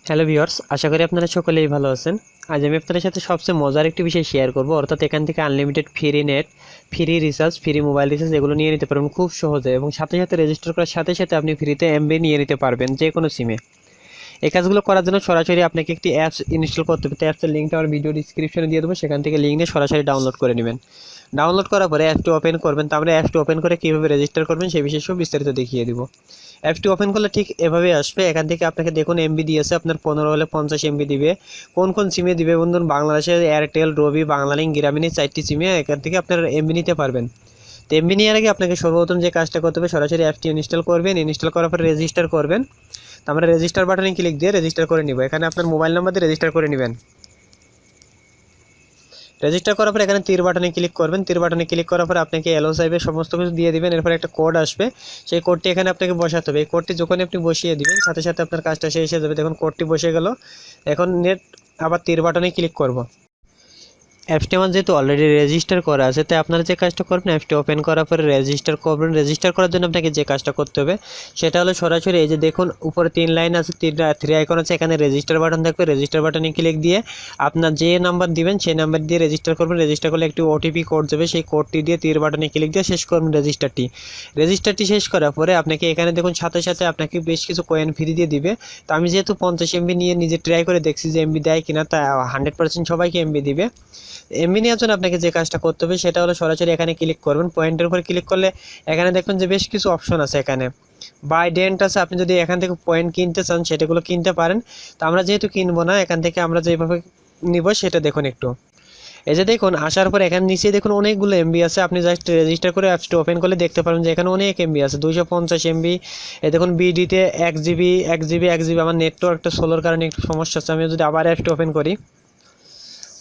Hello viewers, আশা করি আপনারা সকলেই ভালো আছেন। আজ আমি আপনাদের সাথে সবচেয়ে মজার একটি বিষয় শেয়ার করব, অর্থাৎ এখান থেকে unlimited free net, free recharge, free mobile recharge এগুলো নিয়ে নিতে পারবেন খুব সহজে, এবং সাথে সাথে রেজিস্টার করার সাথে সাথে আপনি ফ্রিতে এমবি নিয়ে নিতে পারবেন যে কোনো সিমে। এই কাজগুলো করার জন্য সরাসরি আপনাকে একটি অ্যাপস ইনস্টল করতে হবে। অ্যাপসের লিঙ্কটা আমার ভিডিও ডিসক্রিপশনে দিয়ে দেবো, সেখান থেকে লিঙ্ক নিয়ে সরাসরি ডাউনলোড করে নেবেন। ডাউনলোড করার পরে অ্যাপটি ওপেন করবেন। তারপরে অ্যাপটি ওপেন করে কীভাবে রেজিস্টার করবেন সেই বিষয়ে সব বিস্তারিত দেখিয়ে দিব। অ্যাপটি ওপেন করলে ঠিক এভাবে আসবে। এখান থেকে আপনাকে দেখুন এমবি দিয়েছে, আপনার 15 হলে 50 এমবি দিবে। কোন কোন সিমে দিবে বন্ধুন? বাংলাদেশের এয়ারটেল, রবি, বাংলালিংক, গ্রামীণ, 4টি সিমে এখান থেকে আপনারা এমবি নিতে পারবেন। তো এমবি নেওয়ার আগে আপনাকে সর্বপ্রথম যে কাজটা করতে হবে, সরাসরি অ্যাপটি ইনস্টল করবেন। ইনস্টল করার পরে রেজিস্টার করবেন। তো আমরা রেজিস্টার বাটনে ক্লিক দিয়ে রেজিস্টার করে নিব। এখানে আপনার মোবাইল নাম্বার দিয়ে রেজিস্টার করে নেবেন। রেজিস্টার করার পর এখানে তীর বাটনে ক্লিক করবেন। তীর বাটনে ক্লিক করার পর আপনাকে এলো চাইবে, সমস্ত কিছু দিয়ে দিবেন। এরপর একটা কোড আসবে, সেই কোডটি এখানে আপনাকে বসাতে হবে। এই কোডটি যখন আপনি বসিয়ে দিবেন সাথে সাথে আপনার কাজটা শেষ হয়ে যাবে। দেখুন কোডটি বসে গেল। এখন নেট আবার তীর বাটনে ক্লিক করব। অ্যাপসটি আমার যেহেতু অলরেডি রেজিস্টার করা আছে, তাই আপনারা যে কাজটা করবেন, অ্যাপসটি ওপেন করার পরে রেজিস্টার করবেন। রেজিস্টার করার জন্য আপনাকে যে কাজটা করতে হবে সেটা হলো সরাসরি এই যে দেখুন উপরে 3 লাইন আছে, 3 আইকন আছে, এখানে রেজিস্টার বাটন থাকবে। রেজিস্টার বাটনে ক্লিক দিয়ে আপনার যে নাম্বার দিবেন সেই নাম্বার দিয়ে রেজিস্টার করবেন। রেজিস্টার করলে একটি ওটিপি কোড দেবে, সেই কোডটি দিয়ে তীর বাটনে ক্লিক দিয়ে শেষ করবেন রেজিস্টারটি শেষ করার পরে আপনাকে এখানে দেখুন সাথে সাথে আপনাকে বেশ কিছু কয়েন ফ্রি দিয়ে দিবে। তো আমি যেহেতু 50 এমবি নিয়ে নিজে ট্রাই করে দেখছি যে এমবি দেয় কিনা, তা 100% সবাইকে এমবি দিবে। এমবি নেওয়ার জন্য আপনাকে যে কাজটা করতে হবে সেটা হলো সরাসরি এখানে ক্লিক করবেন। পয়েন্টের উপরে ক্লিক করলে এখানে দেখবেন যে বেশ কিছু অপশন আছে। এখানে বাই ডেন্ট আছে, আপনি যদি এখান থেকে পয়েন্ট কিনতে চান সেটাগুলো কিনতে পারেন। তো আমরা যেহেতু কিনবো না, এখান থেকে আমরা যেভাবে নিব সেটা দেখুন একটু। এই যে দেখুন আসার পর এখানে নিচে দেখুন অনেকগুলো এমবি আছে। আপনি জাস্ট রেজিস্টার করে অ্যাপসটা ওপেন করলে দেখতে পারেন যে এখানে অনেক এমবি আছে, 250 এমবি। এই দেখুন বিডিতে 1 জিবি 1 জিবি 1 জিবি। আমার নেটওয়ার্কটা স্লোর কারণে একটু সমস্যা হচ্ছে। আমি যদি আবার অ্যাপসটা ওপেন করি,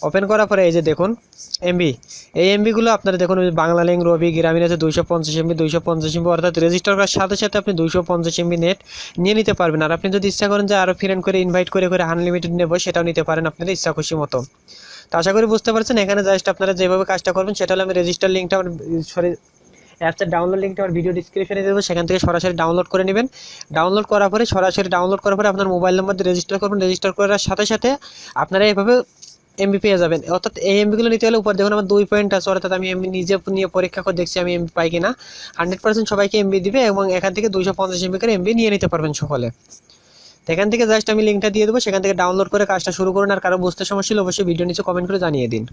ওপেন করার পরে এই যে দেখুন এমবি, এই এমবিগুলো আপনারা দেখুন বাংলালিংক, রবি, গ্রামীণ আছে 250 এমবি 250 এমবি, অর্থাৎ রেজিস্টার করার সাথে সাথে আপনি 250 এমবি নেট নিয়ে নিতে পারবেন। আর আপনি যদি ইচ্ছা করেন যে আরও ফ্রেন্ড করে ইনভাইট করে করে আনলিমিটেড নেব, সেটাও নিতে পারেন আপনাদের ইচ্ছা খুশি মতো। তো আশা করি বুঝতে পারছেন। এখানে জাস্ট আপনারা যেভাবে কাজটা করবেন সেটা হলো, আমি রেজিস্টার লিঙ্কটা সরি অ্যাপসের ডাউনলোড লিঙ্কটা আমার ভিডিও ডিসক্রিপশনে দেবো, সেখান থেকে সরাসরি ডাউনলোড করে নেবেন। ডাউনলোড করার পরে সরাসরি ডাউনলোড করার পরে আপনার মোবাইল নাম্বার দিয়ে রেজিস্টার করবেন। রেজিস্টার করার সাথে সাথে আপনারা এইভাবে এমবি পেয়ে যাবেন। অর্থাৎ এই এমবিগুলো নিতে হলে উপর দেখুন আমার 2 পয়েন্ট আছে, অর্থাৎ আমি এমবি নিজে নিয়ে পরীক্ষা করে দেখছি আমি এমবি পাই কিনা। 100% সবাইকে এমবি দিবে, এবং এখান থেকে 250 এমবি করে এমবি নিয়ে নিতে পারবেন সকলে। তো এখান থেকে জাস্ট আমি লিঙ্কটা দিয়ে দেবো, সেখান থেকে ডাউনলোড করে কাজটা শুরু করুন। আর কারো বুঝতে সমস্যা হলে অবশ্যই ভিডিও নিচে কমেন্ট করে জানিয়ে দিন।